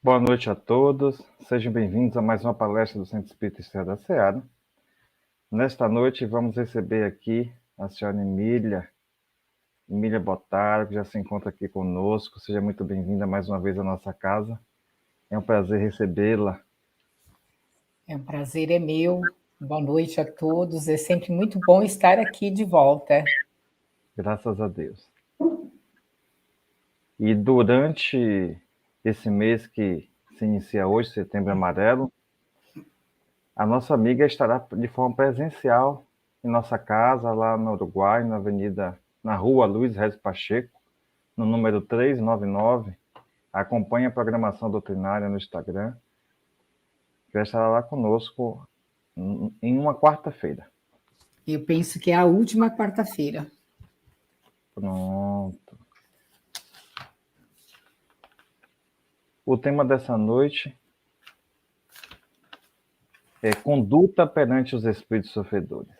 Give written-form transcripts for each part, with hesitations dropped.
Boa noite a todos, sejam bem-vindos a mais uma palestra do Centro Espírita Estrela da Seara. Nesta noite vamos receber aqui a senhora Emília Botaro, que já se encontra aqui conosco. Seja muito bem-vinda mais uma vez à nossa casa. É um prazer recebê-la. É um prazer, é meu. Boa noite a todos. É sempre muito bom estar aqui de volta. Graças a Deus. E durante esse mês que se inicia hoje, Setembro Amarelo, a nossa amiga estará de forma presencial em nossa casa, lá no Uruguai, na rua Luiz Reis Pacheco, no número 399. Acompanhe a programação doutrinária no Instagram, que vai estar lá conosco em uma quarta-feira. Eu penso que é a última quarta-feira. Pronto. O tema dessa noite é conduta perante os espíritos sofredores.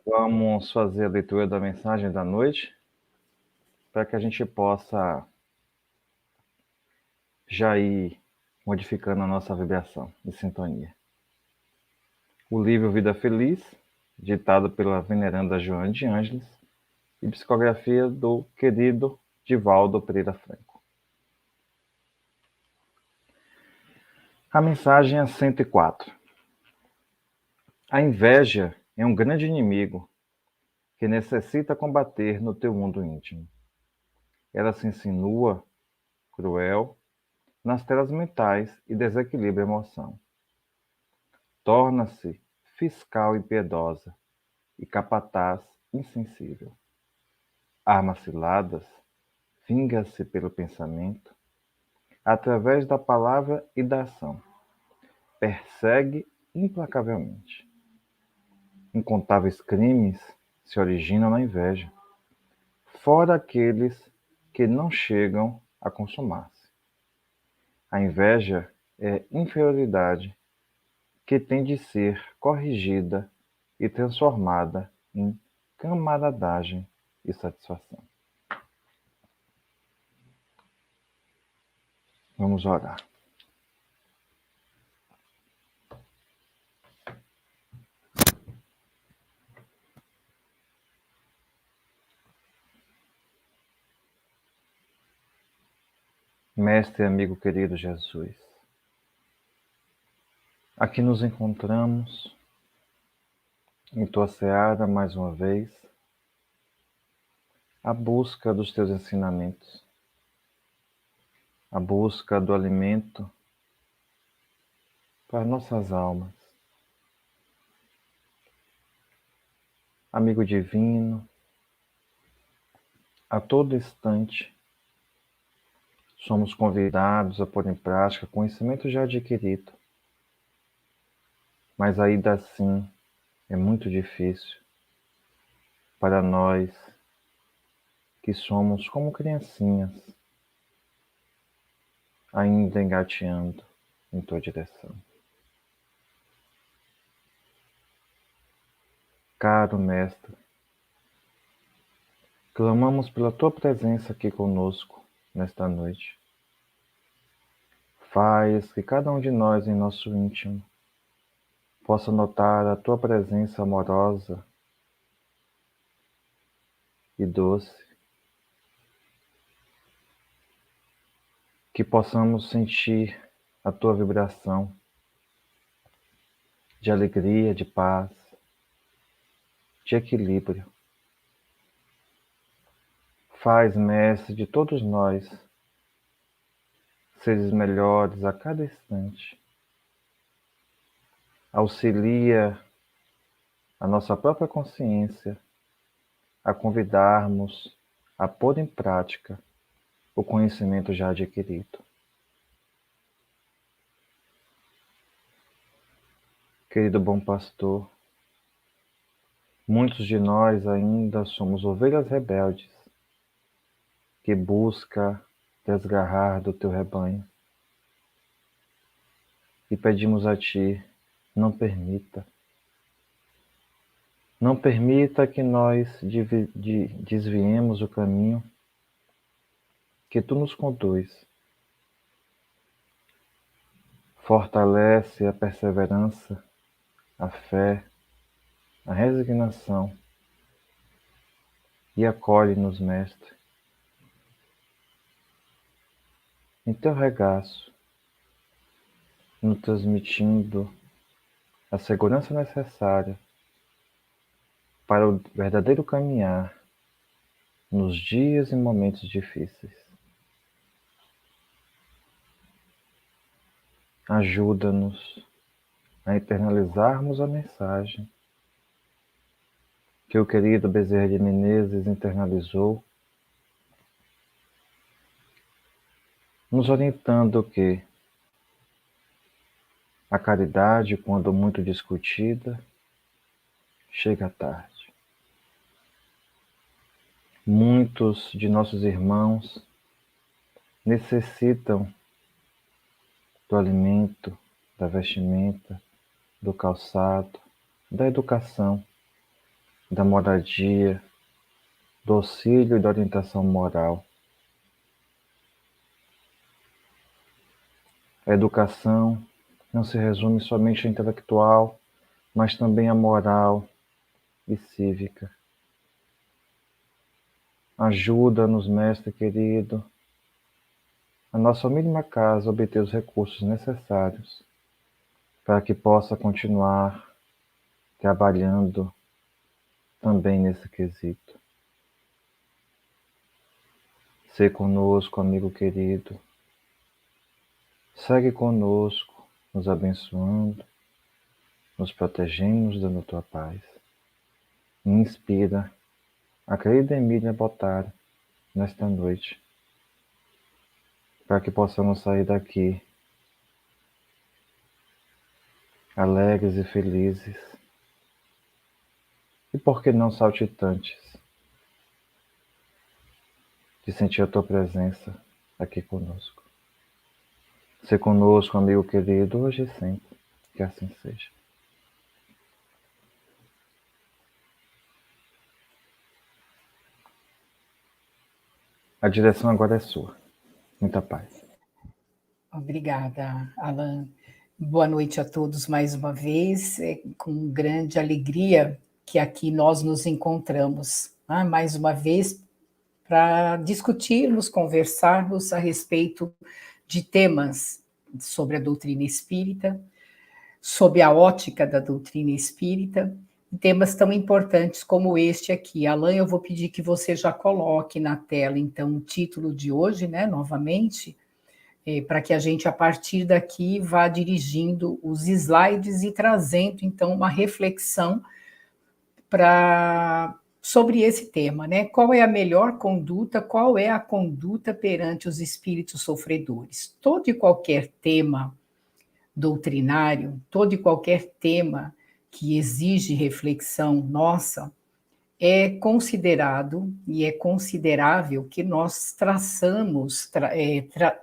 Vamos fazer a leitura da mensagem da noite, para que a gente possa já ir modificando a nossa vibração de sintonia. O livro Vida Feliz, ditado pela veneranda Joana de Ângeles, e psicografia do querido Divaldo Pereira Franco. A mensagem é 104. A inveja é um grande inimigo que necessita combater no teu mundo íntimo. Ela se insinua, cruel, nas telas mentais e desequilibra a emoção. Torna-se fiscal impiedosa e capataz insensível. Armas ciladas, vinga-se pelo pensamento, através da palavra e da ação. Persegue implacavelmente. Incontáveis crimes se originam na inveja, fora aqueles que não chegam a consumar-se. A inveja é inferioridade que tem de ser corrigida e transformada em camaradagem e satisfação. Vamos orar. Mestre e amigo querido Jesus, aqui nos encontramos em tua seara mais uma vez, a busca dos teus ensinamentos, a busca do alimento para nossas almas. Amigo divino, a todo instante somos convidados a pôr em prática conhecimento já adquirido, mas ainda assim é muito difícil para nós que somos como criancinhas, ainda engateando em tua direção. Caro Mestre, clamamos pela tua presença aqui conosco nesta noite. Faz que cada um de nós em nosso íntimo possa notar a tua presença amorosa e doce, que possamos sentir a tua vibração de alegria, de paz, de equilíbrio. Faz, Mestre, de todos nós seres melhores a cada instante. Auxilia a nossa própria consciência a convidarmos a pôr em prática o conhecimento já adquirido. Querido bom pastor, muitos de nós ainda somos ovelhas rebeldes que busca desgarrar do teu rebanho. E pedimos a ti, não permita que nós desviemos o caminho que tu nos conduz fortalece a perseverança, a fé, a resignação e acolhe-nos, Mestre, em teu regaço, nos transmitindo a segurança necessária para o verdadeiro caminhar nos dias e momentos difíceis. Ajuda-nos a internalizarmos a mensagem que o querido Bezerra de Menezes internalizou, nos orientando que a caridade, quando muito discutida, chega tarde. Muitos de nossos irmãos necessitam do alimento, da vestimenta, do calçado, da educação, da moradia, do auxílio e da orientação moral. A educação não se resume somente à intelectual, mas também à moral e cívica. Ajuda-nos, Mestre querido, a nossa mínima casa obter os recursos necessários para que possa continuar trabalhando também nesse quesito. Sê conosco, amigo querido. Segue conosco, nos abençoando, nos protegendo, nos dando tua paz. E inspira a querida Emília Bottari nesta noite, para que possamos sair daqui alegres e felizes, e por que não saltitantes, de sentir a tua presença aqui conosco. Sê conosco, amigo querido, hoje e sempre, que assim seja. A direção agora é sua. Muita paz. Obrigada, Alan. Boa noite a todos mais uma vez. É com grande alegria que aqui nós nos encontramos, né? Mais uma vez para discutirmos, conversarmos a respeito de temas sobre a doutrina espírita, sob a ótica da doutrina espírita, temas tão importantes como este aqui. Alan, eu vou pedir que você já coloque na tela, então, o título de hoje, né, novamente, para que a gente, a partir daqui, vá dirigindo os slides e trazendo, então, uma reflexão sobre esse tema, né? Qual é a melhor conduta, qual é a conduta perante os espíritos sofredores? Todo e qualquer tema doutrinário, todo e qualquer tema que exige reflexão nossa, é considerado e é considerável que nós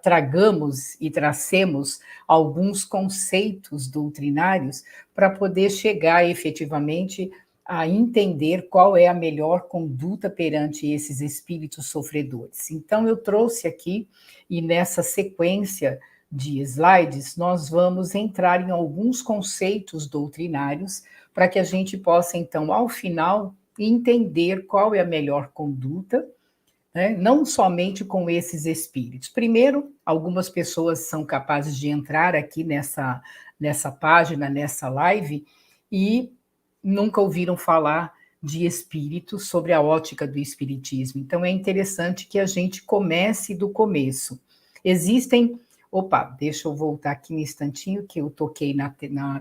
tragamos e tracemos alguns conceitos doutrinários para poder chegar efetivamente a entender qual é a melhor conduta perante esses espíritos sofredores. Então, eu trouxe aqui, e nessa sequência de slides, nós vamos entrar em alguns conceitos doutrinários para que a gente possa, então, ao final, entender qual é a melhor conduta, né? Não somente com esses espíritos. Primeiro, algumas pessoas são capazes de entrar aqui nessa página, nessa live, e nunca ouviram falar de espíritos sobre a ótica do espiritismo. Então, é interessante que a gente comece do começo. Existem... Opa, deixa eu voltar aqui um instantinho, que eu toquei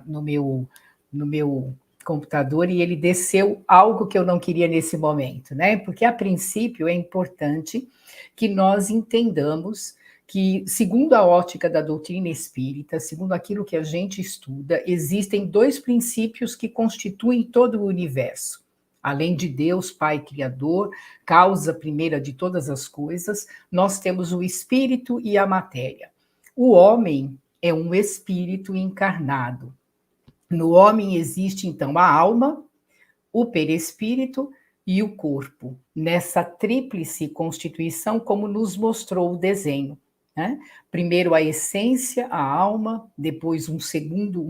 no meu computador e ele desceu algo que eu não queria nesse momento, né? Porque, a princípio, é importante que nós entendamos que, segundo a ótica da doutrina espírita, segundo aquilo que a gente estuda, existem dois princípios que constituem todo o universo. Além de Deus, Pai Criador, causa primeira de todas as coisas, nós temos o espírito e a matéria. O homem é um espírito encarnado. No homem existe, então, a alma, o perispírito e o corpo, nessa tríplice constituição, como nos mostrou o desenho. né? Primeiro a essência, a alma, depois um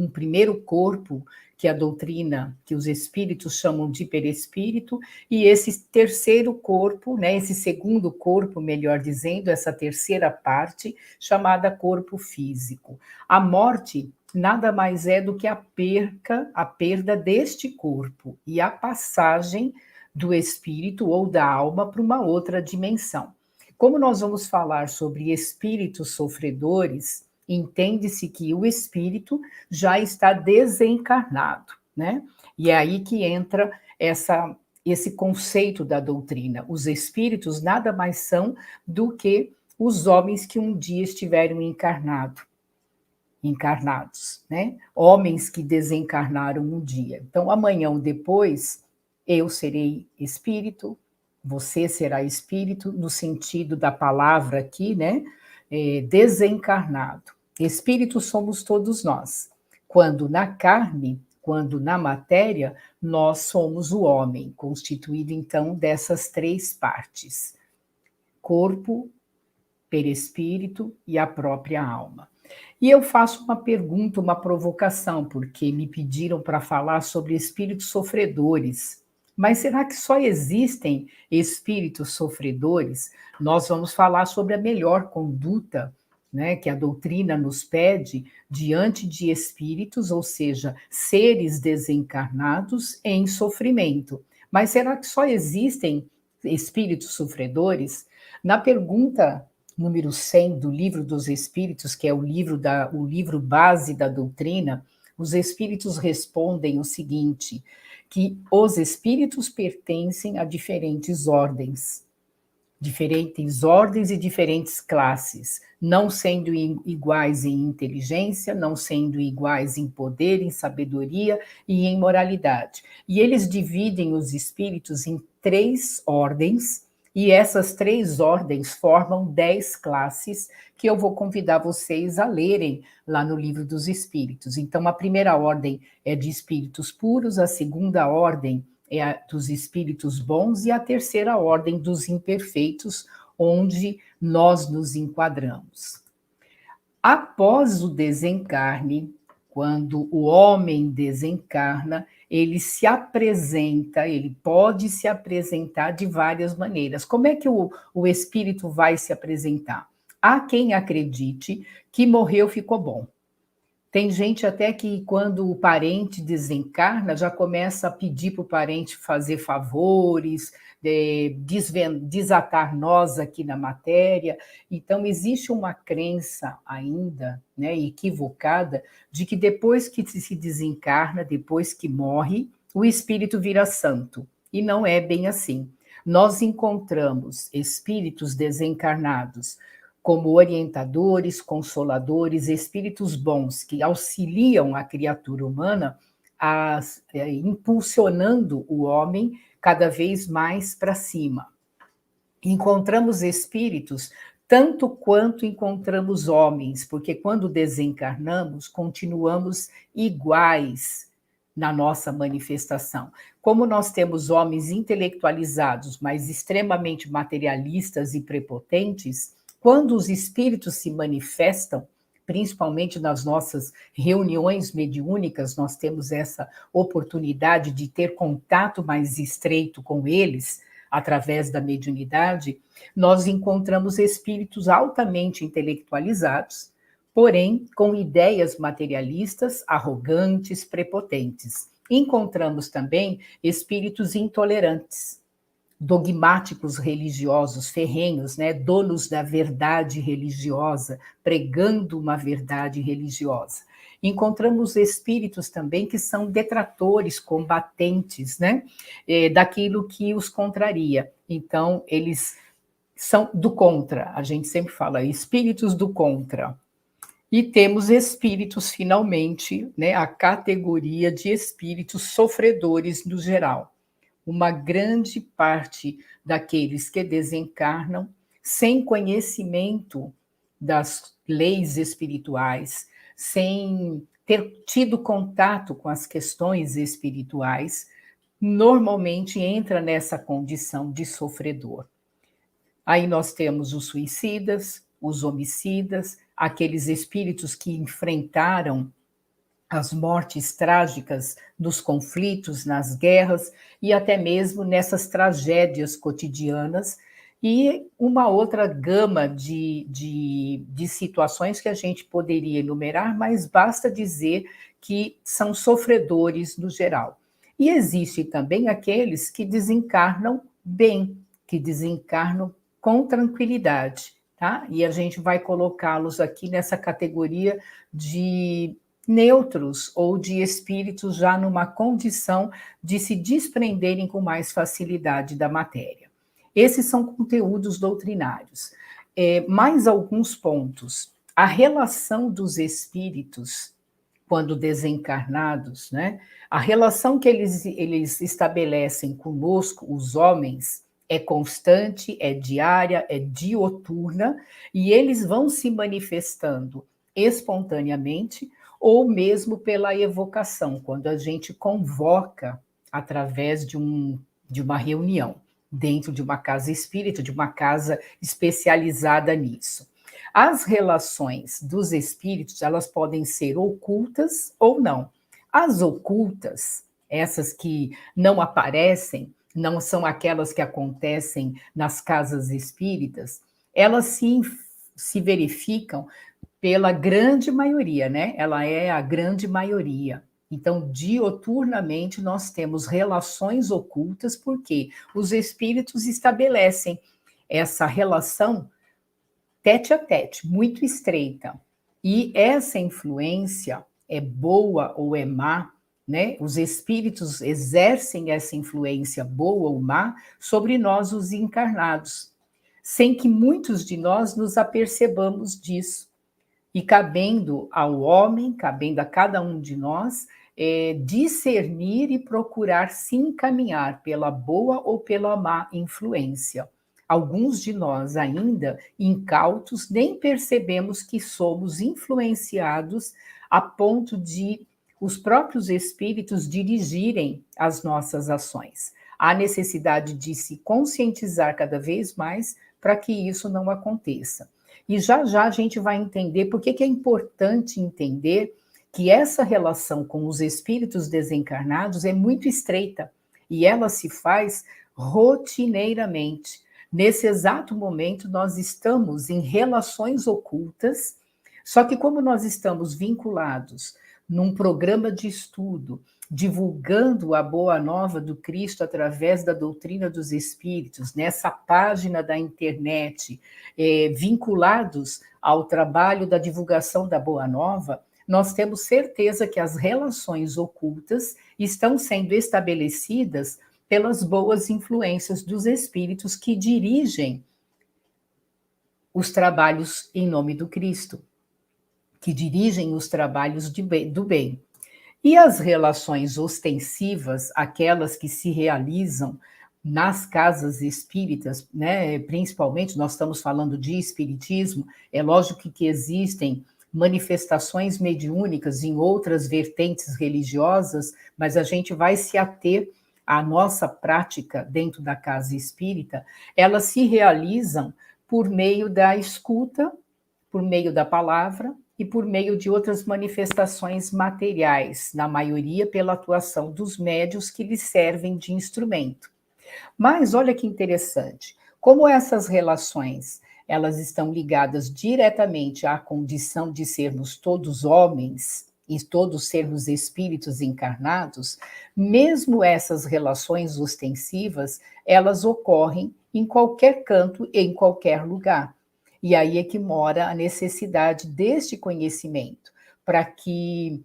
primeiro corpo, que a doutrina, que os espíritos chamam de perispírito, e esse terceiro corpo, né, esse segundo corpo, melhor dizendo, essa terceira parte, chamada corpo físico. A morte nada mais é do que a perda deste corpo e a passagem do espírito ou da alma para uma outra dimensão. Como nós vamos falar sobre espíritos sofredores, entende-se que o espírito já está desencarnado, né? E é aí que entra esse conceito da doutrina. Os espíritos nada mais são do que os homens que um dia estiveram encarnados, né? Homens que desencarnaram um dia. Então, amanhã ou depois, eu serei espírito, você será espírito, no sentido da palavra aqui, né? Desencarnado. Espírito somos todos nós. Quando na carne, quando na matéria, nós somos o homem, constituído então dessas três partes: corpo, perispírito e a própria alma. E eu faço uma pergunta, uma provocação, porque me pediram para falar sobre espíritos sofredores. Mas será que só existem espíritos sofredores? Nós vamos falar sobre a melhor conduta, né, que a doutrina nos pede diante de espíritos, ou seja, seres desencarnados em sofrimento. Mas será que só existem espíritos sofredores? Na pergunta número 100 do Livro dos Espíritos, que é o livro base da doutrina, os espíritos respondem o seguinte, que os espíritos pertencem a diferentes ordens e diferentes classes, não sendo iguais em inteligência, não sendo iguais em poder, em sabedoria e em moralidade. E eles dividem os espíritos em 3 ordens, e essas 3 ordens formam 10 classes que eu vou convidar vocês a lerem lá no Livro dos Espíritos. Então, a primeira ordem é de espíritos puros, a segunda ordem é a dos espíritos bons e a terceira ordem dos imperfeitos, onde nós nos enquadramos. Após o desencarne, quando o homem desencarna, ele se apresenta, ele pode se apresentar de várias maneiras. Como é que o espírito vai se apresentar? Há quem acredite que morreu, ficou bom. Tem gente até que, quando o parente desencarna, já começa a pedir para o parente fazer favores, desatar nós aqui na matéria. Então, existe uma crença ainda, né, equivocada, de que depois que se desencarna, depois que morre, o espírito vira santo. E não é bem assim. Nós encontramos espíritos desencarnados como orientadores, consoladores, espíritos bons que auxiliam a criatura humana, impulsionando o homem cada vez mais para cima. Encontramos espíritos tanto quanto encontramos homens, porque quando desencarnamos, continuamos iguais na nossa manifestação. Como nós temos homens intelectualizados, mas extremamente materialistas e prepotentes, quando os espíritos se manifestam, principalmente nas nossas reuniões mediúnicas, nós temos essa oportunidade de ter contato mais estreito com eles, através da mediunidade, nós encontramos espíritos altamente intelectualizados, porém com ideias materialistas, arrogantes, prepotentes. Encontramos também espíritos intolerantes, dogmáticos religiosos, ferrenhos, né, donos da verdade religiosa, pregando uma verdade religiosa. Encontramos espíritos também que são detratores, combatentes, né, daquilo que os contraria. Então, eles são do contra, a gente sempre fala, espíritos do contra. E temos espíritos, finalmente, né, a categoria de espíritos sofredores no geral. Uma grande parte daqueles que desencarnam sem conhecimento das leis espirituais, sem ter tido contato com as questões espirituais, normalmente entra nessa condição de sofredor. Aí nós temos os suicidas, os homicidas, aqueles espíritos que enfrentaram as mortes trágicas nos conflitos, nas guerras e até mesmo nessas tragédias cotidianas, e uma outra gama de situações que a gente poderia enumerar, mas basta dizer que são sofredores no geral. E existe também aqueles que desencarnam bem, que desencarnam com tranquilidade, tá? E a gente vai colocá-los aqui nessa categoria de neutros ou de espíritos já numa condição de se desprenderem com mais facilidade da matéria. Esses são conteúdos doutrinários. Mais alguns pontos. A relação dos espíritos, quando desencarnados, né? A relação que eles estabelecem conosco, os homens, é constante, é diária, é dioturna, e eles vão se manifestando espontaneamente ou mesmo pela evocação, quando a gente convoca através de uma reunião, dentro de uma casa espírita, de uma casa especializada nisso. As relações dos espíritos, elas podem ser ocultas ou não. As ocultas, essas que não aparecem, não são aquelas que acontecem nas casas espíritas, elas se verificam pela grande maioria, né? Ela é a grande maioria. Então, dioturnamente, nós temos relações ocultas, porque os espíritos estabelecem essa relação tete a tete, muito estreita. E essa influência é boa ou é má, né? Os espíritos exercem essa influência boa ou má sobre nós, os encarnados, sem que muitos de nós nos apercebamos disso. E cabendo ao homem, cabendo a cada um de nós, discernir e procurar se encaminhar pela boa ou pela má influência. Alguns de nós ainda, incautos, nem percebemos que somos influenciados a ponto de os próprios espíritos dirigirem as nossas ações. Há necessidade de se conscientizar cada vez mais para que isso não aconteça. E já já a gente vai entender por que é importante entender que essa relação com os espíritos desencarnados é muito estreita e ela se faz rotineiramente. Nesse exato momento, nós estamos em relações ocultas, só que como nós estamos vinculados num programa de estudo, divulgando a boa nova do Cristo através da doutrina dos espíritos, nessa página da internet, vinculados ao trabalho da divulgação da boa nova, nós temos certeza que as relações ocultas estão sendo estabelecidas pelas boas influências dos espíritos que dirigem os trabalhos em nome do Cristo, que dirigem os trabalhos do bem. E as relações ostensivas, aquelas que se realizam nas casas espíritas, né, principalmente, nós estamos falando de espiritismo, é lógico que existem manifestações mediúnicas em outras vertentes religiosas, mas a gente vai se ater à nossa prática dentro da casa espírita, elas se realizam por meio da escuta, por meio da palavra, e por meio de outras manifestações materiais, na maioria pela atuação dos médiuns que lhes servem de instrumento. Mas olha que interessante, como essas relações, elas estão ligadas diretamente à condição de sermos todos homens e todos sermos espíritos encarnados, mesmo essas relações ostensivas, elas ocorrem em qualquer canto e em qualquer lugar. E aí é que mora a necessidade deste conhecimento, para que,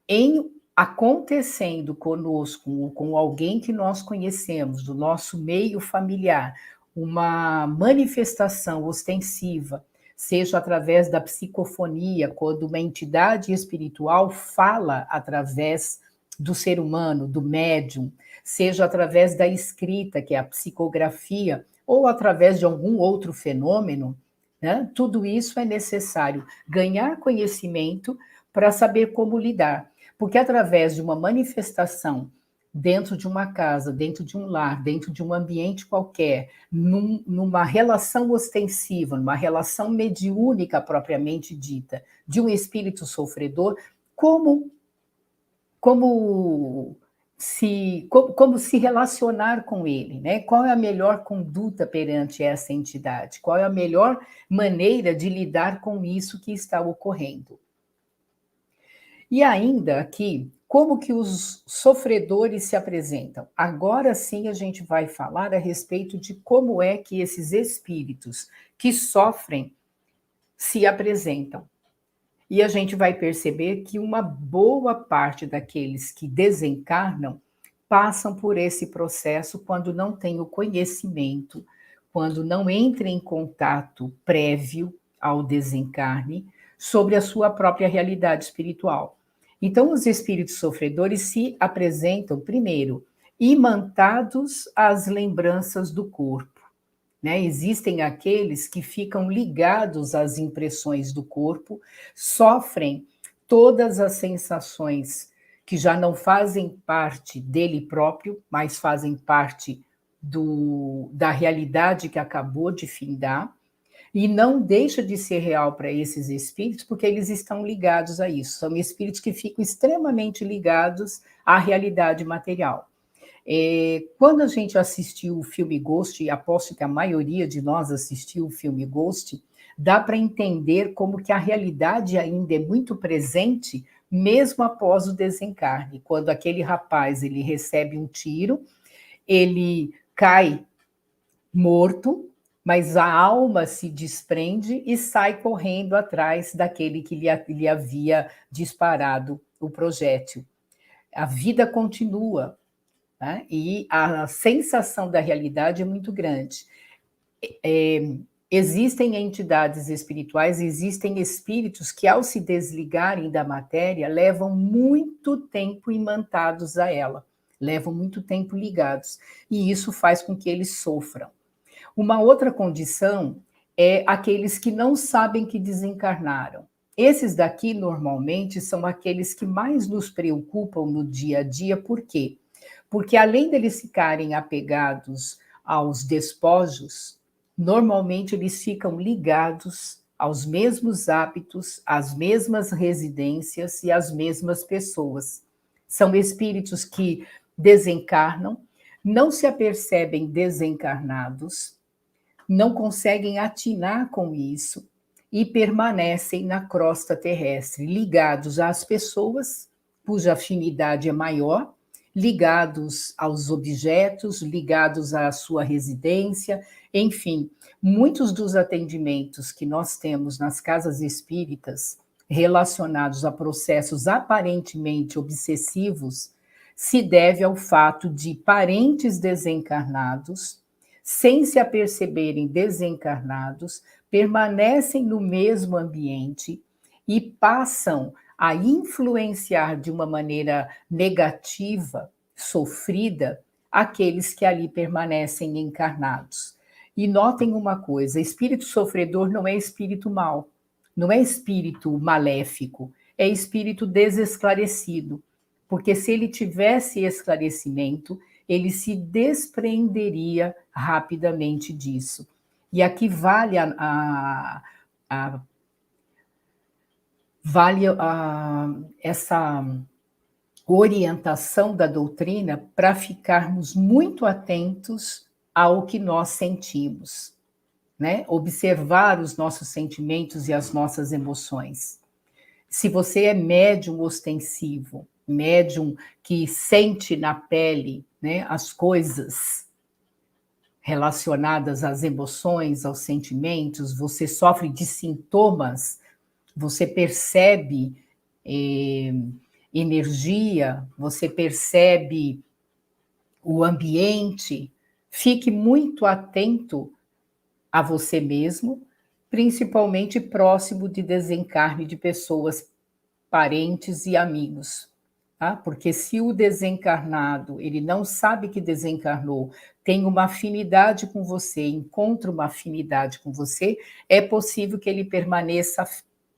em acontecendo conosco, ou com alguém que nós conhecemos, do nosso meio familiar, uma manifestação ostensiva, seja através da psicofonia, quando uma entidade espiritual fala através do ser humano, do médium, seja através da escrita, que é a psicografia, ou através de algum outro fenômeno, né? Tudo isso é necessário ganhar conhecimento para saber como lidar, porque através de uma manifestação dentro de uma casa, dentro de um lar, dentro de um ambiente qualquer, numa relação ostensiva, numa relação mediúnica propriamente dita, de um espírito sofredor, como se relacionar com ele, né? Qual é a melhor conduta perante essa entidade? Qual é a melhor maneira de lidar com isso que está ocorrendo? E ainda aqui, como que os sofredores se apresentam? Agora sim a gente vai falar a respeito de como é que esses espíritos que sofrem se apresentam. E a gente vai perceber que uma boa parte daqueles que desencarnam passam por esse processo quando não têm o conhecimento, quando não entram em contato prévio ao desencarne sobre a sua própria realidade espiritual. Então, os espíritos sofredores se apresentam, primeiro, imantados às lembranças do corpo, né? Existem aqueles que ficam ligados às impressões do corpo, sofrem todas as sensações que já não fazem parte dele próprio, mas fazem parte da realidade que acabou de findar, e não deixa de ser real para esses espíritos, porque eles estão ligados a isso. São espíritos que ficam extremamente ligados à realidade material. Quando a gente assistiu o filme Ghost, e aposto que a maioria de nós assistiu o filme Ghost, dá para entender como que a realidade ainda é muito presente, mesmo após o desencarne. Quando aquele rapaz ele recebe um tiro, ele cai morto, mas a alma se desprende e sai correndo atrás daquele que lhe havia disparado o projétil. A vida continua, né? E a sensação da realidade é muito grande. Existem entidades espirituais, existem espíritos que, ao se desligarem da matéria, levam muito tempo imantados a ela, levam muito tempo ligados, e isso faz com que eles sofram. Uma outra condição é aqueles que não sabem que desencarnaram. Esses daqui, normalmente, são aqueles que mais nos preocupam no dia a dia. Por quê? Porque, além deles ficarem apegados aos despojos, normalmente eles ficam ligados aos mesmos hábitos, às mesmas residências e às mesmas pessoas. São espíritos que desencarnam, não se apercebem desencarnados, não conseguem atinar com isso e permanecem na crosta terrestre, ligados às pessoas, cuja afinidade é maior, ligados aos objetos, ligados à sua residência, enfim, muitos dos atendimentos que nós temos nas casas espíritas relacionados a processos aparentemente obsessivos se deve ao fato de parentes desencarnados, sem se aperceberem desencarnados, permanecem no mesmo ambiente e passam a influenciar de uma maneira negativa, sofrida, aqueles que ali permanecem encarnados. E notem uma coisa: espírito sofredor não é espírito mau, não é espírito maléfico, é espírito desesclarecido, porque se ele tivesse esclarecimento, ele se desprenderia rapidamente disso. E aqui vale essa orientação da doutrina para ficarmos muito atentos ao que nós sentimos, né? Observar os nossos sentimentos e as nossas emoções. Se você é médium ostensivo, médium que sente na pele, né, as coisas relacionadas às emoções, aos sentimentos, você sofre de sintomas, você percebe energia, você percebe o ambiente, fique muito atento a você mesmo, principalmente próximo de desencarne de pessoas, parentes e amigos. Tá? Porque se o desencarnado ele não sabe que desencarnou, tem uma afinidade com você, encontra uma afinidade com você, é possível que ele permaneça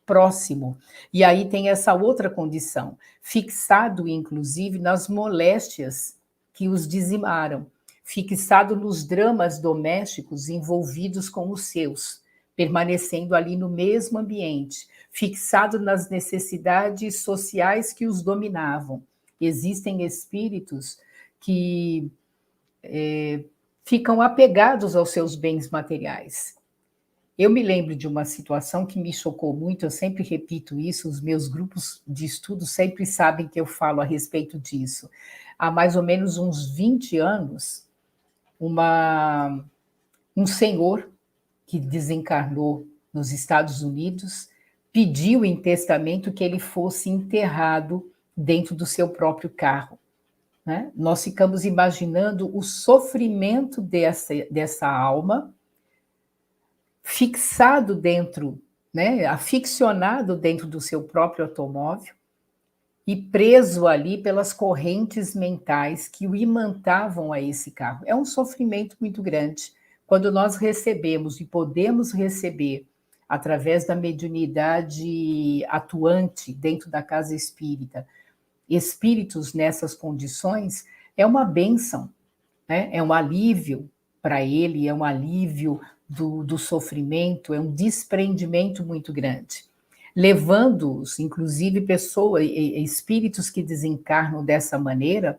próximo. E aí tem essa outra condição, fixado inclusive nas moléstias que os dizimaram, fixado nos dramas domésticos envolvidos com os seus, permanecendo ali no mesmo ambiente, fixado nas necessidades sociais que os dominavam. Existem espíritos que ficam apegados aos seus bens materiais. Eu me lembro de uma situação que me chocou muito, eu sempre repito isso, os meus grupos de estudo sempre sabem que eu falo a respeito disso. Há mais ou menos uns 20 anos, um senhor que desencarnou nos Estados Unidos pediu em testamento que ele fosse enterrado dentro do seu próprio carro. Né? Nós ficamos imaginando o sofrimento dessa alma fixado dentro, né, aficionado dentro do seu próprio automóvel e preso ali pelas correntes mentais que o imantavam a esse carro. É um sofrimento muito grande. Quando nós recebemos e podemos receber, através da mediunidade atuante dentro da casa espírita, espíritos nessas condições, é uma bênção, né? É um alívio para ele, é um alívio do sofrimento, é um desprendimento muito grande, levando-os, inclusive pessoas, espíritos que desencarnam dessa maneira,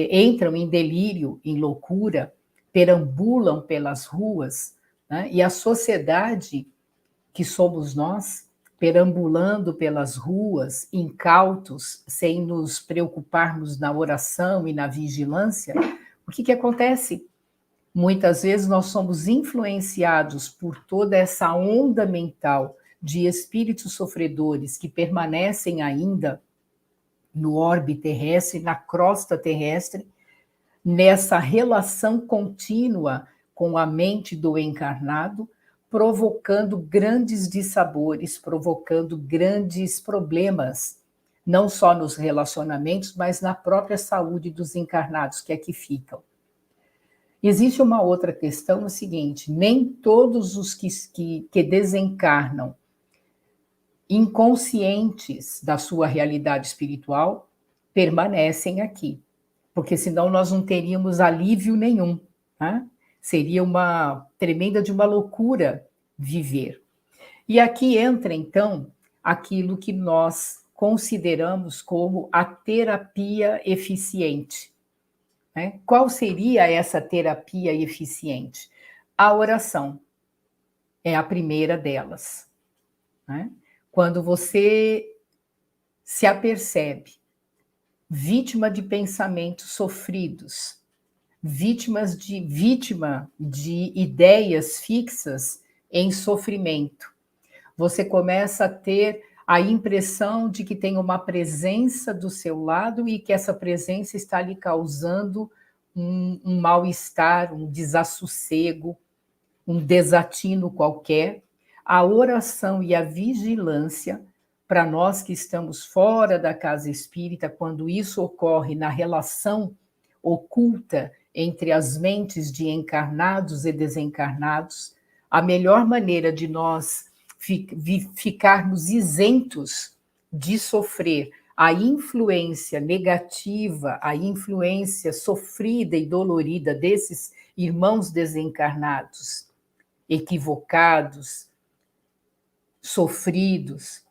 entram em delírio, em loucura, perambulam pelas ruas, né? E a sociedade que somos nós, perambulando pelas ruas, incautos, sem nos preocuparmos na oração e na vigilância, o que acontece? Muitas vezes nós somos influenciados por toda essa onda mental de espíritos sofredores que permanecem ainda no orbe terrestre, na crosta terrestre, nessa relação contínua com a mente do encarnado, provocando grandes dissabores, provocando grandes problemas, não só nos relacionamentos, mas na própria saúde dos encarnados que aqui ficam. Existe uma outra questão, é o seguinte: nem todos os que desencarnam inconscientes da sua realidade espiritual permanecem aqui, porque senão nós não teríamos alívio nenhum, né? Seria uma tremenda de uma loucura viver. E aqui entra, então, aquilo que nós consideramos como a terapia eficiente. Né? Qual seria essa terapia eficiente? A oração é a primeira delas. Né? Quando você se apercebe vítima de pensamentos sofridos, vítima de ideias fixas em sofrimento, você começa a ter a impressão de que tem uma presença do seu lado e que essa presença está lhe causando um mal-estar, um desassossego, um desatino qualquer. A oração e a vigilância, para nós que estamos fora da casa espírita, quando isso ocorre na relação oculta entre as mentes de encarnados e desencarnados, a melhor maneira de nós ficarmos isentos de sofrer a influência negativa, a influência sofrida e dolorida desses irmãos desencarnados, equivocados, sofridos,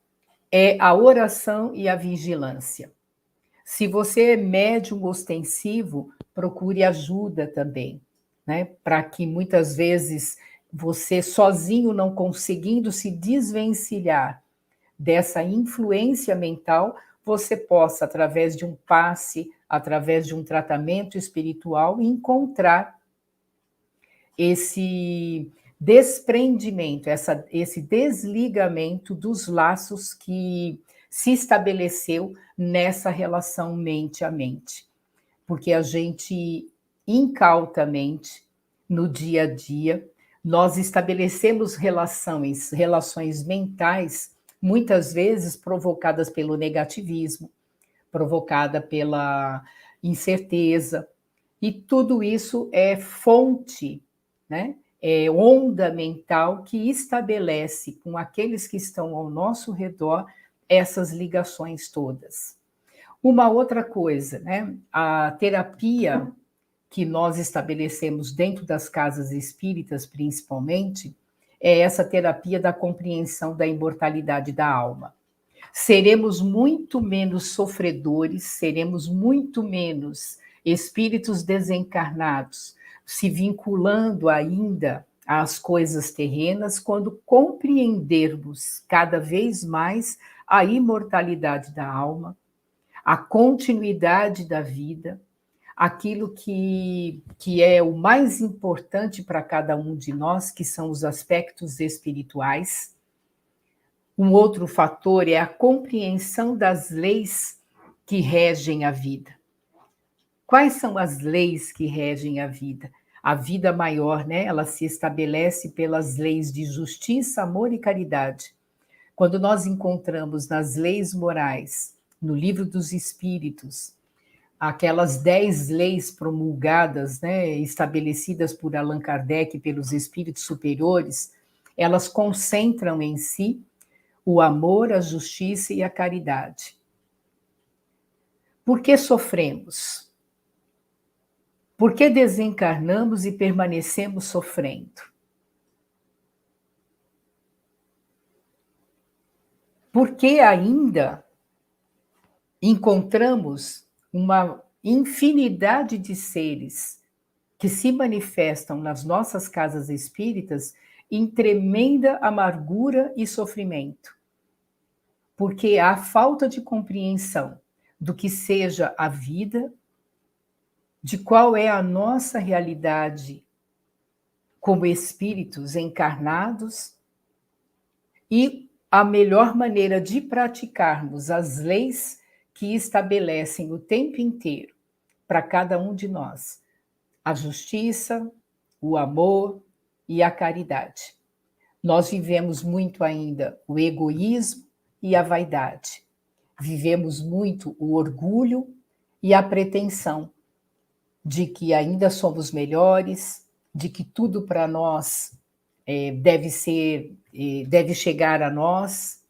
é a oração e a vigilância. Se você é médium ostensivo, procure ajuda também, né? Para que muitas vezes você sozinho não conseguindo se desvencilhar dessa influência mental, você possa, através de um passe, através de um tratamento espiritual, encontrar esse desprendimento, esse desligamento dos laços que se estabeleceu nessa relação mente a mente. Porque a gente, incautamente, no dia a dia, nós estabelecemos relações mentais, muitas vezes provocadas pelo negativismo, provocada pela incerteza, e tudo isso é fonte, né? É onda mental que estabelece com aqueles que estão ao nosso redor essas ligações todas. Uma outra coisa, né? A terapia que nós estabelecemos dentro das casas espíritas, principalmente, é essa terapia da compreensão da imortalidade da alma. Seremos muito menos sofredores, seremos muito menos espíritos desencarnados, se vinculando ainda às coisas terrenas, quando compreendermos cada vez mais a imortalidade da alma, a continuidade da vida, aquilo que é o mais importante para cada um de nós, que são os aspectos espirituais. Um outro fator é a compreensão das leis que regem a vida. Quais são as leis que regem a vida? A vida maior, né? Ela se estabelece pelas leis de justiça, amor e caridade. Quando nós encontramos nas leis morais, no Livro dos Espíritos, aquelas 10 leis promulgadas, né, estabelecidas por Allan Kardec e pelos espíritos superiores, elas concentram em si o amor, a justiça e a caridade. Por que sofremos? Por que desencarnamos e permanecemos sofrendo? Por que ainda encontramos uma infinidade de seres que se manifestam nas nossas casas espíritas em tremenda amargura e sofrimento? Porque há falta de compreensão do que seja a vida, de qual é a nossa realidade como espíritos encarnados e a melhor maneira de praticarmos as leis que estabelecem o tempo inteiro para cada um de nós a justiça, o amor e a caridade. Nós vivemos muito ainda o egoísmo e a vaidade. Vivemos muito o orgulho e a pretensão de que ainda somos melhores, de que tudo para nós deve chegar a nós.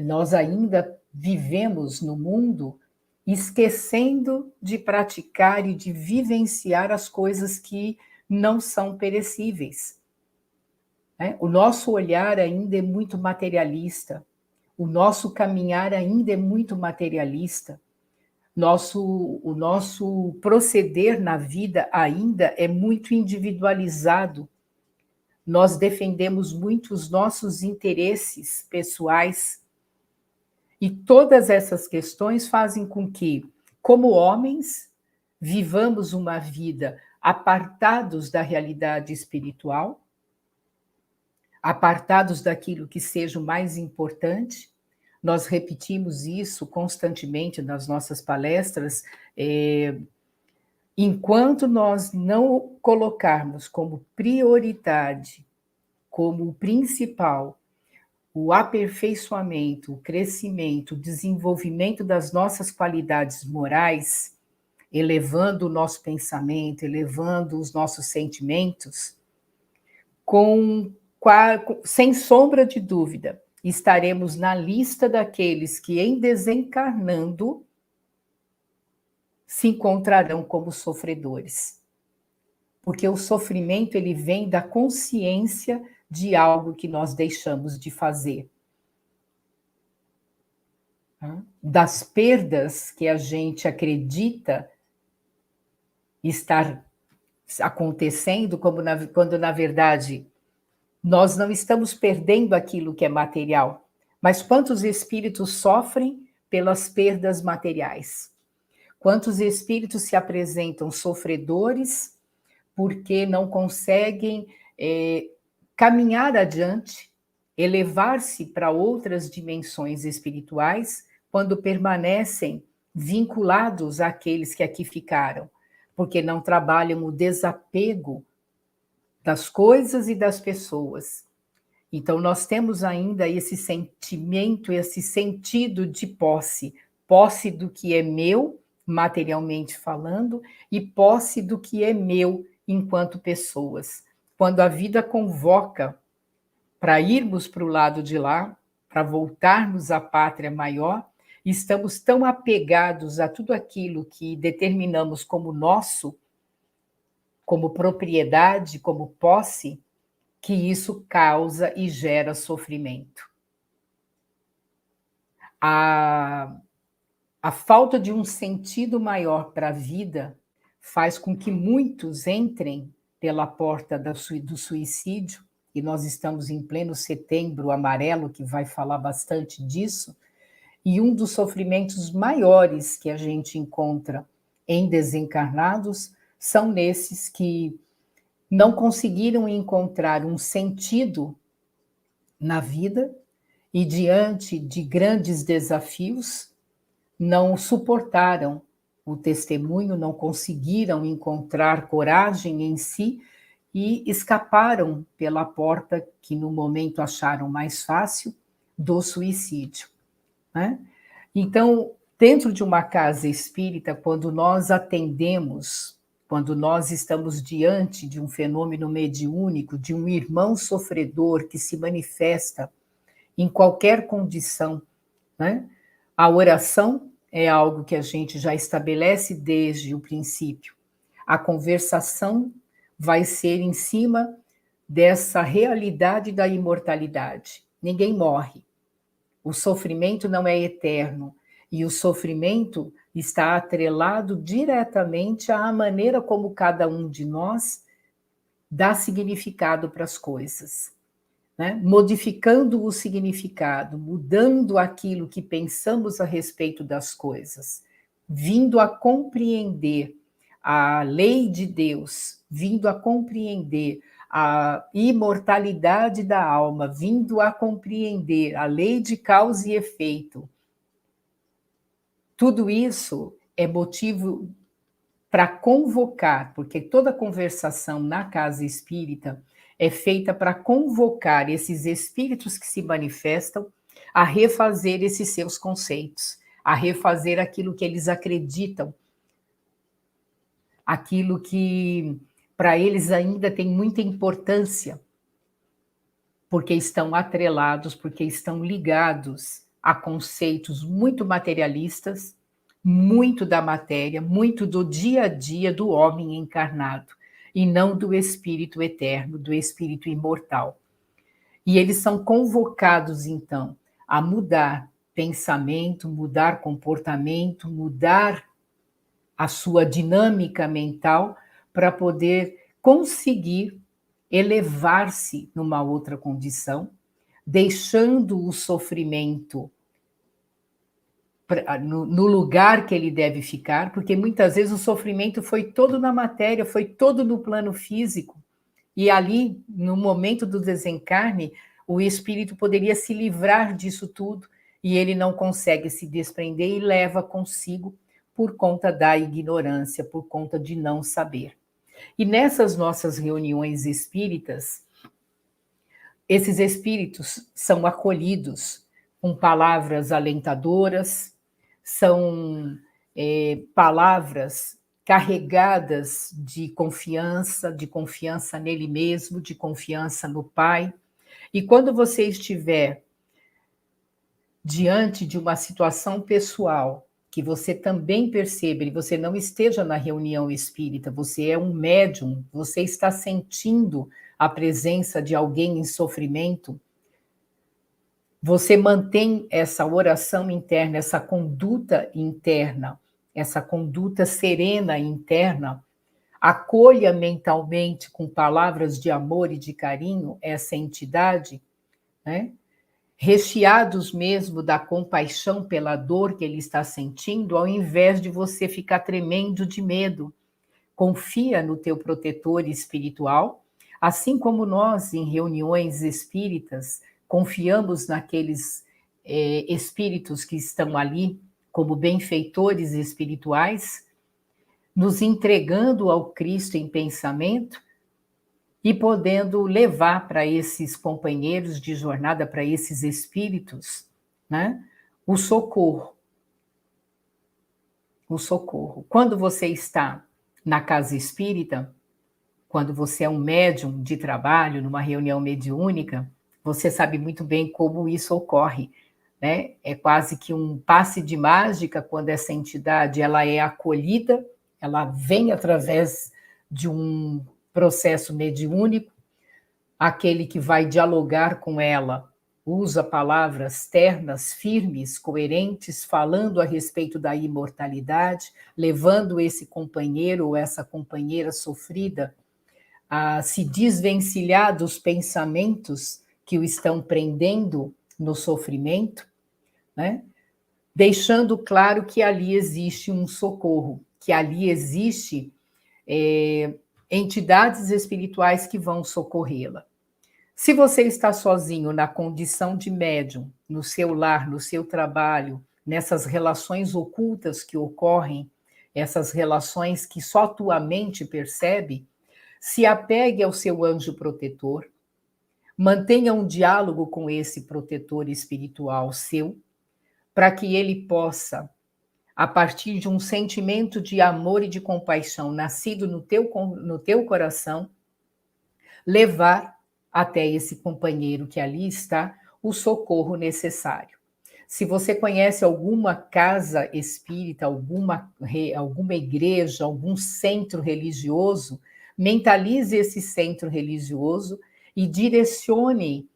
Nós ainda vivemos no mundo esquecendo de praticar e de vivenciar as coisas que não são perecíveis. O nosso olhar ainda é muito materialista, o nosso caminhar ainda é muito materialista, o nosso proceder na vida ainda é muito individualizado. Nós defendemos muito os nossos interesses pessoais. E todas essas questões fazem com que, como homens, vivamos uma vida apartados da realidade espiritual, apartados daquilo que seja o mais importante. Nós repetimos isso constantemente nas nossas palestras. Enquanto nós não colocarmos como prioridade, como principal, o aperfeiçoamento, o crescimento, o desenvolvimento das nossas qualidades morais, elevando o nosso pensamento, elevando os nossos sentimentos, sem sombra de dúvida, estaremos na lista daqueles que, em desencarnando, se encontrarão como sofredores. Porque o sofrimento ele vem da consciência de algo que nós deixamos de fazer. Das perdas que a gente acredita estar acontecendo, quando na verdade nós não estamos perdendo aquilo que é material. Mas quantos espíritos sofrem pelas perdas materiais? Quantos espíritos se apresentam sofredores porque não conseguem caminhar adiante, elevar-se para outras dimensões espirituais, quando permanecem vinculados àqueles que aqui ficaram, porque não trabalham o desapego das coisas e das pessoas. Então, nós temos ainda esse sentimento, esse sentido de posse do que é meu, materialmente falando, e posse do que é meu enquanto pessoas. Quando a vida convoca para irmos para o lado de lá, para voltarmos à pátria maior, estamos tão apegados a tudo aquilo que determinamos como nosso, como propriedade, como posse, que isso causa e gera sofrimento. A falta de um sentido maior para a vida faz com que muitos entrem pela porta do suicídio, e nós estamos em pleno Setembro Amarelo, que vai falar bastante disso, e um dos sofrimentos maiores que a gente encontra em desencarnados são nesses que não conseguiram encontrar um sentido na vida e, diante de grandes desafios, não suportaram o testemunho, não conseguiram encontrar coragem em si e escaparam pela porta que no momento acharam mais fácil, do suicídio, né? Então, dentro de uma casa espírita, quando nós atendemos, quando nós estamos diante de um fenômeno mediúnico, de um irmão sofredor que se manifesta em qualquer condição, né? A oração é algo que a gente já estabelece desde o princípio. A conversação vai ser em cima dessa realidade da imortalidade. Ninguém morre. O sofrimento não é eterno. E o sofrimento está atrelado diretamente à maneira como cada um de nós dá significado para as coisas, né? Modificando o significado, mudando aquilo que pensamos a respeito das coisas, vindo a compreender a lei de Deus, vindo a compreender a imortalidade da alma, vindo a compreender a lei de causa e efeito. Tudo isso é motivo para convocar, porque toda conversação na casa espírita é feita para convocar esses espíritos que se manifestam a refazer esses seus conceitos, a refazer aquilo que eles acreditam, aquilo que para eles ainda tem muita importância, porque estão atrelados, porque estão ligados a conceitos muito materialistas, muito da matéria, muito do dia a dia do homem encarnado, e não do espírito eterno, do espírito imortal. E eles são convocados, então, a mudar pensamento, mudar comportamento, mudar a sua dinâmica mental para poder conseguir elevar-se numa outra condição, deixando o sofrimento no lugar que ele deve ficar, porque muitas vezes o sofrimento foi todo na matéria, foi todo no plano físico, e ali, no momento do desencarne, o espírito poderia se livrar disso tudo, e ele não consegue se desprender e leva consigo por conta da ignorância, por conta de não saber. E nessas nossas reuniões espíritas, esses espíritos são acolhidos com palavras alentadoras, são palavras carregadas de confiança nele mesmo, de confiança no Pai. E quando você estiver diante de uma situação pessoal que você também perceba, e você não esteja na reunião espírita, você é um médium, você está sentindo a presença de alguém em sofrimento, você mantém essa oração interna, essa conduta interna, essa conduta serena interna, acolha mentalmente com palavras de amor e de carinho essa entidade, né? Recheados mesmo da compaixão pela dor que ele está sentindo, ao invés de você ficar tremendo de medo. Confia no teu protetor espiritual, assim como nós, em reuniões espíritas, confiamos naqueles espíritos que estão ali como benfeitores espirituais, nos entregando ao Cristo em pensamento e podendo levar para esses companheiros de jornada, para esses espíritos, né, o socorro. O socorro. Quando você está na casa espírita, quando você é um médium de trabalho, numa reunião mediúnica, você sabe muito bem como isso ocorre. né? É quase que um passe de mágica quando essa entidade ela é acolhida, ela vem através de um processo mediúnico, aquele que vai dialogar com ela usa palavras ternas, firmes, coerentes, falando a respeito da imortalidade, levando esse companheiro ou essa companheira sofrida a se desvencilhar dos pensamentos que o estão prendendo no sofrimento, né? Deixando claro que ali existe um socorro, que ali existe entidades espirituais que vão socorrê-la. Se você está sozinho na condição de médium, no seu lar, no seu trabalho, nessas relações ocultas que ocorrem, essas relações que só tua mente percebe, se apegue ao seu anjo protetor, mantenha um diálogo com esse protetor espiritual seu, para que ele possa, a partir de um sentimento de amor e de compaixão nascido no teu coração, levar até esse companheiro que ali está o socorro necessário. Se você conhece alguma casa espírita, alguma igreja, algum centro religioso, mentalize esse centro religioso e direcione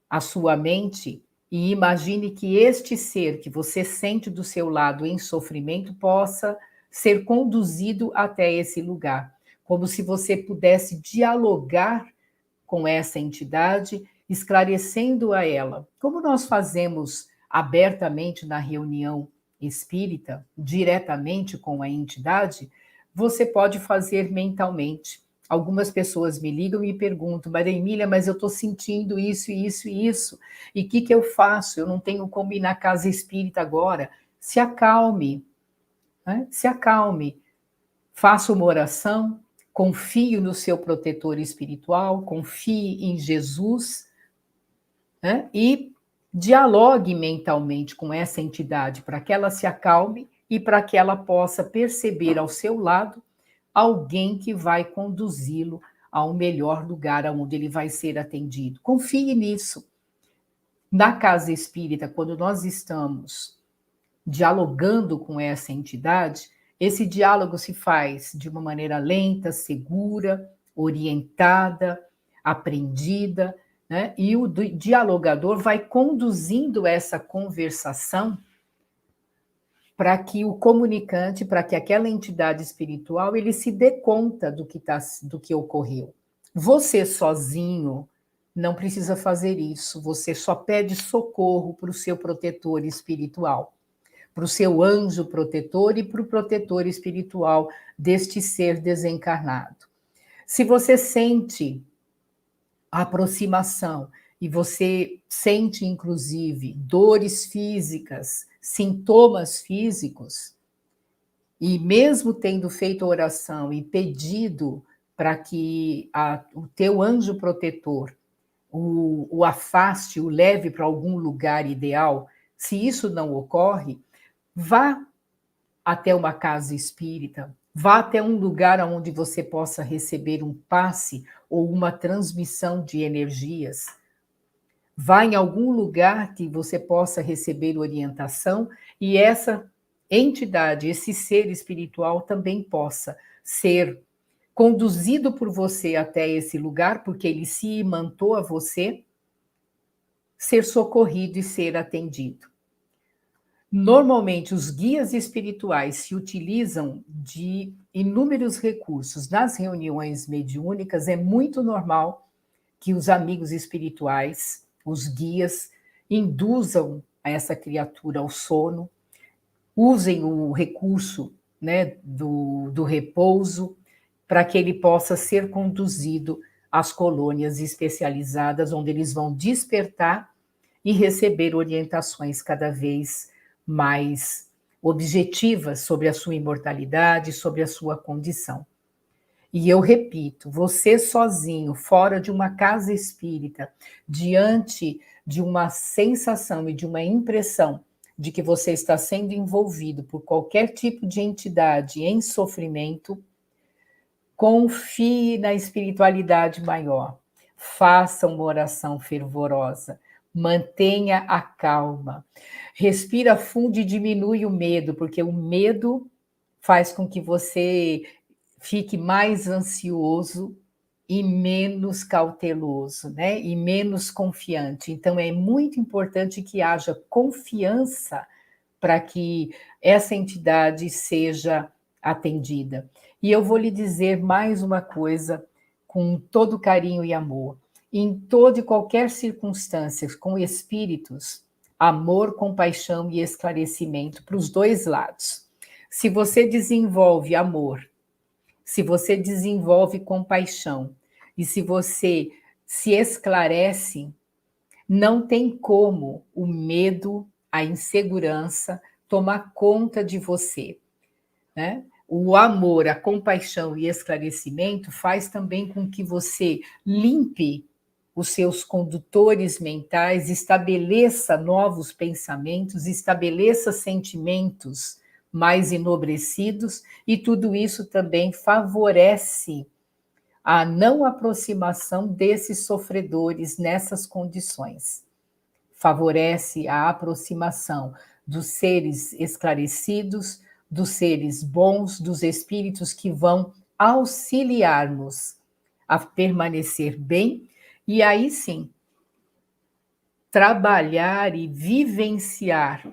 a sua mente e imagine que este ser que você sente do seu lado em sofrimento possa ser conduzido até esse lugar, como se você pudesse dialogar com essa entidade, esclarecendo a ela, como nós fazemos abertamente na reunião espírita, diretamente com a entidade, você pode fazer mentalmente. Algumas pessoas me ligam e me perguntam, Maria Emília, mas eu estou sentindo isso, isso e isso, e o que eu faço? Eu não tenho como ir na casa espírita agora. Se acalme, né? Se acalme, faça uma oração, confie no seu protetor espiritual, confie em Jesus, né? E dialogue mentalmente com essa entidade para que ela se acalme e para que ela possa perceber ao seu lado alguém que vai conduzi-lo a um melhor lugar onde ele vai ser atendido. Confie nisso. Na casa espírita, quando nós estamos dialogando com essa entidade, esse diálogo se faz de uma maneira lenta, segura, orientada, aprendida, né? E o dialogador vai conduzindo essa conversação para que o comunicante, para que aquela entidade espiritual, ele se dê conta do que ocorreu. Você sozinho não precisa fazer isso, você só pede socorro para o seu protetor espiritual, para o seu anjo protetor e para o protetor espiritual deste ser desencarnado. Se você sente a aproximação e você sente, inclusive, dores físicas, sintomas físicos, e mesmo tendo feito a oração e pedido para que o teu anjo protetor o afaste, o leve para algum lugar ideal, se isso não ocorre, vá até uma casa espírita, vá até um lugar onde você possa receber um passe ou uma transmissão de energias. Vá em algum lugar que você possa receber orientação e essa entidade, esse ser espiritual também possa ser conduzido por você até esse lugar, porque ele se imantou a você, ser socorrido e ser atendido. Normalmente, os guias espirituais se utilizam de inúmeros recursos. Nas reuniões mediúnicas, é muito normal que os amigos espirituais, os guias, induzam a essa criatura ao sono, usem o recurso, né, do repouso, para que ele possa ser conduzido às colônias especializadas, onde eles vão despertar e receber orientações cada vez mais objetivas sobre a sua imortalidade, sobre a sua condição. E eu repito, você sozinho, fora de uma casa espírita, diante de uma sensação e de uma impressão de que você está sendo envolvido por qualquer tipo de entidade em sofrimento, confie na espiritualidade maior. Faça uma oração fervorosa. Mantenha a calma. Respira fundo e diminui o medo, porque o medo faz com que você fique mais ansioso e menos cauteloso, né? E menos confiante. Então, é muito importante que haja confiança para que essa entidade seja atendida. E eu vou lhe dizer mais uma coisa, com todo carinho e amor. Em toda e qualquer circunstância, com espíritos, amor, compaixão e esclarecimento para os dois lados. Se você desenvolve amor, se você desenvolve compaixão e se você se esclarece, não tem como o medo, a insegurança tomar conta de você, né? O amor, a compaixão e esclarecimento faz também com que você limpe os seus condutores mentais, estabeleça novos pensamentos, estabeleça sentimentos mais enobrecidos, e tudo isso também favorece a não aproximação desses sofredores nessas condições. Favorece a aproximação dos seres esclarecidos, dos seres bons, dos espíritos que vão auxiliar-nos a permanecer bem, e aí sim, trabalhar e vivenciar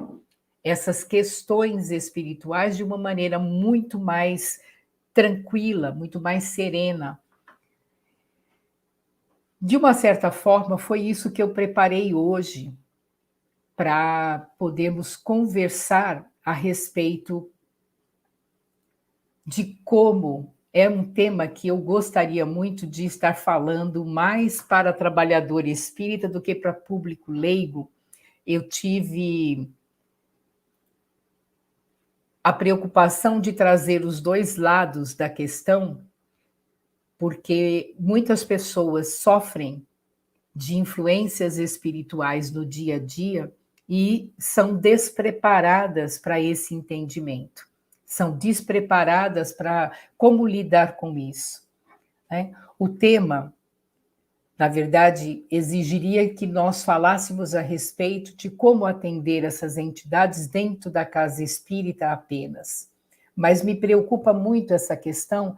essas questões espirituais de uma maneira muito mais tranquila, muito mais serena. De uma certa forma, foi isso que eu preparei hoje para podermos conversar a respeito de como é um tema que eu gostaria muito de estar falando mais para trabalhador espírita do que para público leigo. Eu tive a preocupação de trazer os dois lados da questão, porque muitas pessoas sofrem de influências espirituais no dia a dia e são despreparadas para esse entendimento, são despreparadas para como lidar com isso, né? O tema, na verdade, exigiria que nós falássemos a respeito de como atender essas entidades dentro da casa espírita apenas. Mas me preocupa muito essa questão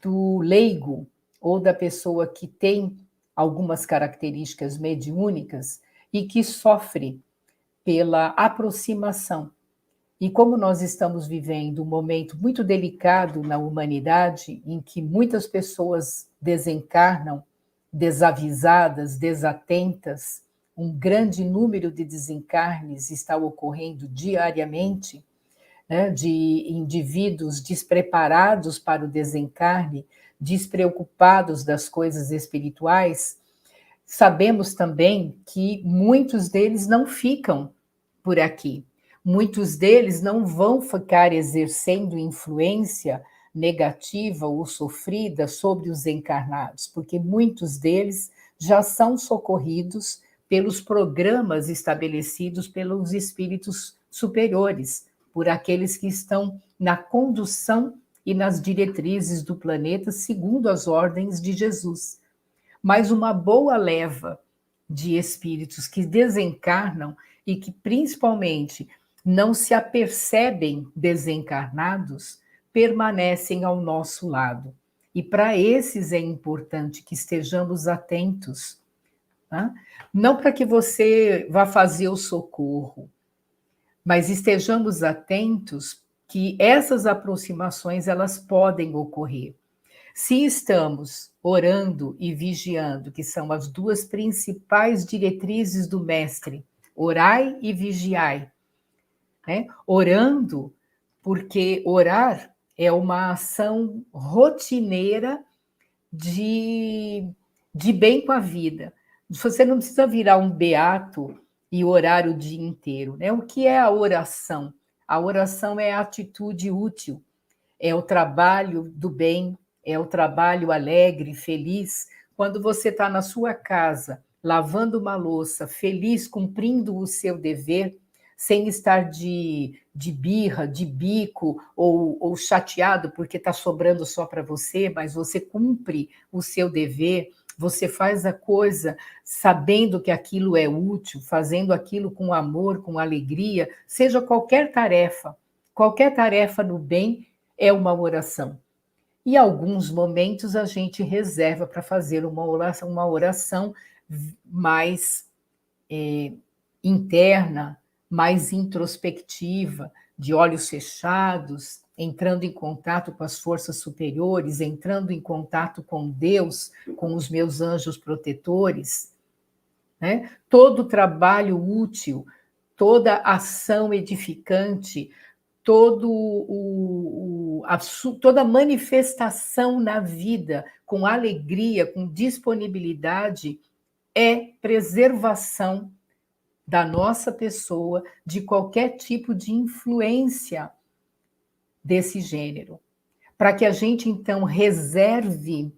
do leigo ou da pessoa que tem algumas características mediúnicas e que sofre pela aproximação. E como nós estamos vivendo um momento muito delicado na humanidade, em que muitas pessoas desencarnam desavisadas, desatentas, um grande número de desencarnes está ocorrendo diariamente, né, de indivíduos despreparados para o desencarne, despreocupados das coisas espirituais. Sabemos também que muitos deles não ficam por aqui. Muitos deles não vão ficar exercendo influência negativa ou sofrida sobre os encarnados, porque muitos deles já são socorridos pelos programas estabelecidos pelos espíritos superiores, por aqueles que estão na condução e nas diretrizes do planeta segundo as ordens de Jesus. Mas uma boa leva de espíritos que desencarnam e que principalmente não se apercebem desencarnados, permanecem ao nosso lado. E para esses é importante que estejamos atentos, tá? Não para que você vá fazer o socorro, mas estejamos atentos que essas aproximações elas podem ocorrer. Se estamos orando e vigiando, que são as duas principais diretrizes do mestre, orai e vigiai, né? Orando, porque orar é uma ação rotineira de bem com a vida. Você não precisa virar um beato e orar o dia inteiro, né? O que é a oração? A oração é a atitude útil, é o trabalho do bem, é o trabalho alegre, feliz. Quando você está na sua casa, lavando uma louça, feliz, cumprindo o seu dever, sem estar de birra, de bico ou chateado porque está sobrando só para você, mas você cumpre o seu dever, você faz a coisa sabendo que aquilo é útil, fazendo aquilo com amor, com alegria, seja qualquer tarefa no bem é uma oração. E alguns momentos a gente reserva para fazer uma oração mais interna, mais introspectiva, de olhos fechados, entrando em contato com as forças superiores, entrando em contato com Deus, com os meus anjos protetores, né? Todo trabalho útil, toda ação edificante, toda manifestação na vida com alegria, com disponibilidade, é preservação da nossa pessoa de qualquer tipo de influência desse gênero. Para que a gente, então, reserve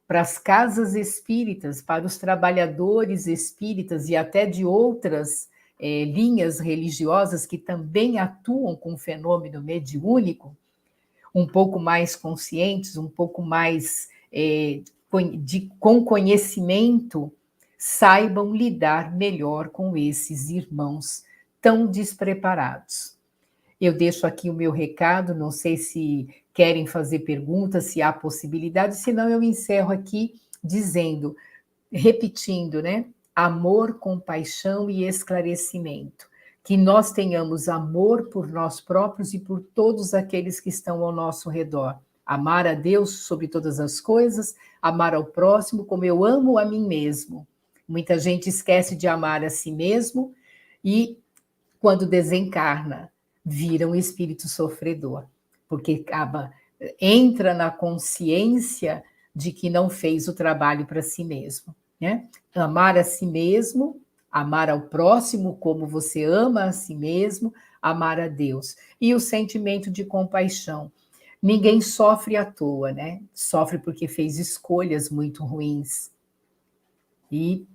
para as casas espíritas, para os trabalhadores espíritas e até de outras linhas religiosas que também atuam com o fenômeno mediúnico, um pouco mais conscientes, um pouco mais com conhecimento, saibam lidar melhor com esses irmãos tão despreparados. Eu deixo aqui o meu recado, não sei se querem fazer perguntas, se há possibilidade, senão eu encerro aqui dizendo, repetindo, né? Amor, compaixão e esclarecimento. Que nós tenhamos amor por nós próprios e por todos aqueles que estão ao nosso redor. Amar a Deus sobre todas as coisas, amar ao próximo como eu amo a mim mesmo. Muita gente esquece de amar a si mesmo e, quando desencarna, vira um espírito sofredor, porque entra na consciência de que não fez o trabalho para si mesmo, né? Amar a si mesmo, amar ao próximo como você ama a si mesmo, amar a Deus. E o sentimento de compaixão. Ninguém sofre à toa, né? Sofre porque fez escolhas muito ruins. E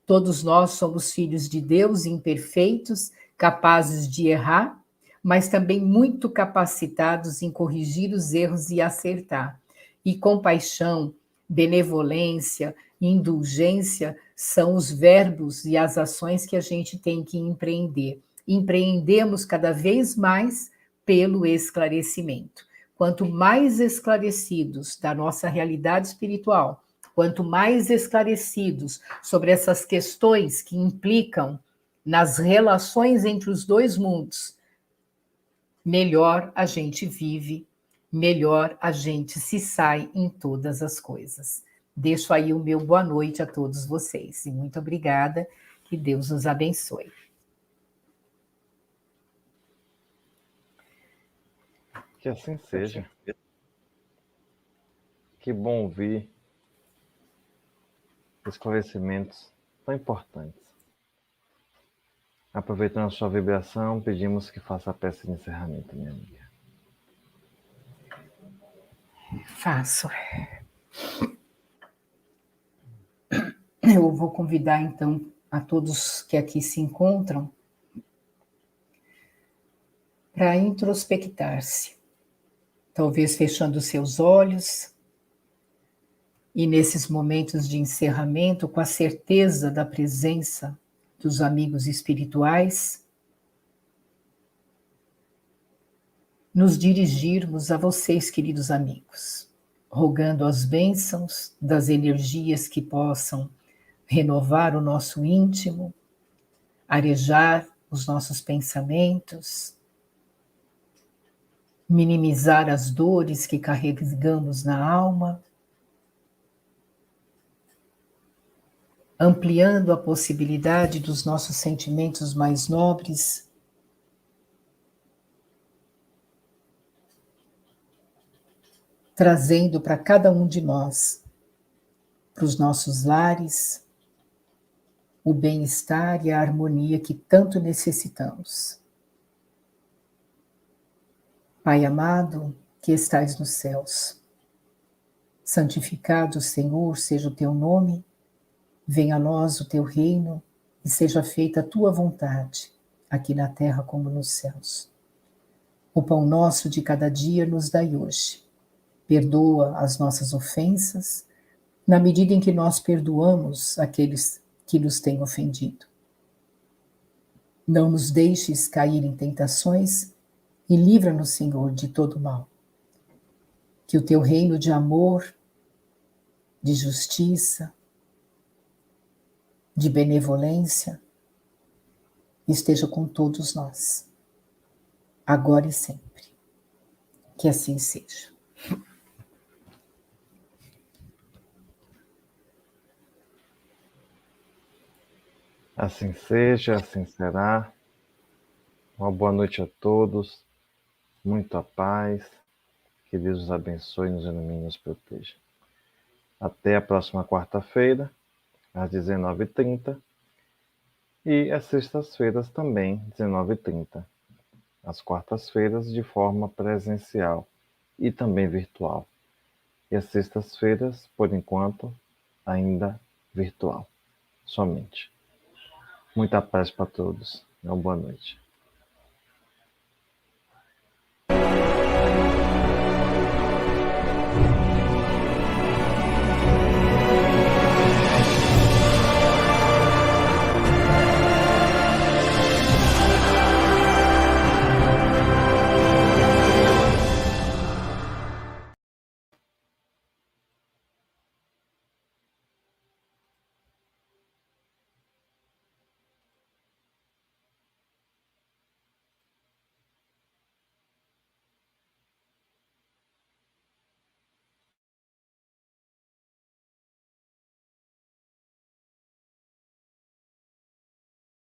todos nós somos filhos de Deus, imperfeitos, capazes de errar, mas também muito capacitados em corrigir os erros e acertar. E compaixão, benevolência, indulgência são os verbos e as ações que a gente tem que empreender. Empreendemos cada vez mais pelo esclarecimento. Quanto mais esclarecidos da nossa realidade espiritual, quanto mais esclarecidos sobre essas questões que implicam nas relações entre os dois mundos, melhor a gente vive, melhor a gente se sai em todas as coisas. Deixo aí o meu boa noite a todos vocês. E muito obrigada, que Deus nos abençoe. Que assim seja. Que bom ouvir esclarecimentos tão importantes. Aproveitando a sua vibração, pedimos que faça a peça de encerramento, minha amiga. Faço. Eu vou convidar, então, a todos que aqui se encontram para introspectar-se. Talvez fechando seus olhos e nesses momentos de encerramento, com a certeza da presença dos amigos espirituais, nos dirigirmos a vocês, queridos amigos, rogando as bênçãos das energias que possam renovar o nosso íntimo, arejar os nossos pensamentos, minimizar as dores que carregamos na alma, ampliando a possibilidade dos nossos sentimentos mais nobres, trazendo para cada um de nós, para os nossos lares, o bem-estar e a harmonia que tanto necessitamos. Pai amado, que estais nos céus, santificado, Senhor, seja o teu nome, venha a nós o teu reino e seja feita a tua vontade, aqui na terra como nos céus. O pão nosso de cada dia nos dai hoje. Perdoa as nossas ofensas, na medida em que nós perdoamos aqueles que nos têm ofendido. Não nos deixes cair em tentações e livra-nos, Senhor, de todo mal. Que o teu reino de amor, de justiça, de benevolência esteja com todos nós, agora e sempre. Que assim seja. Assim seja, assim será. Uma boa noite a todos, muita paz, que Deus os abençoe, nos ilumine e nos proteja. Até a próxima quarta-feira, às 19h30, e às sextas-feiras também, 19h30. Às quartas-feiras, de forma presencial e também virtual. E às sextas-feiras, por enquanto, ainda virtual, somente. Muita paz para todos. Uma boa noite.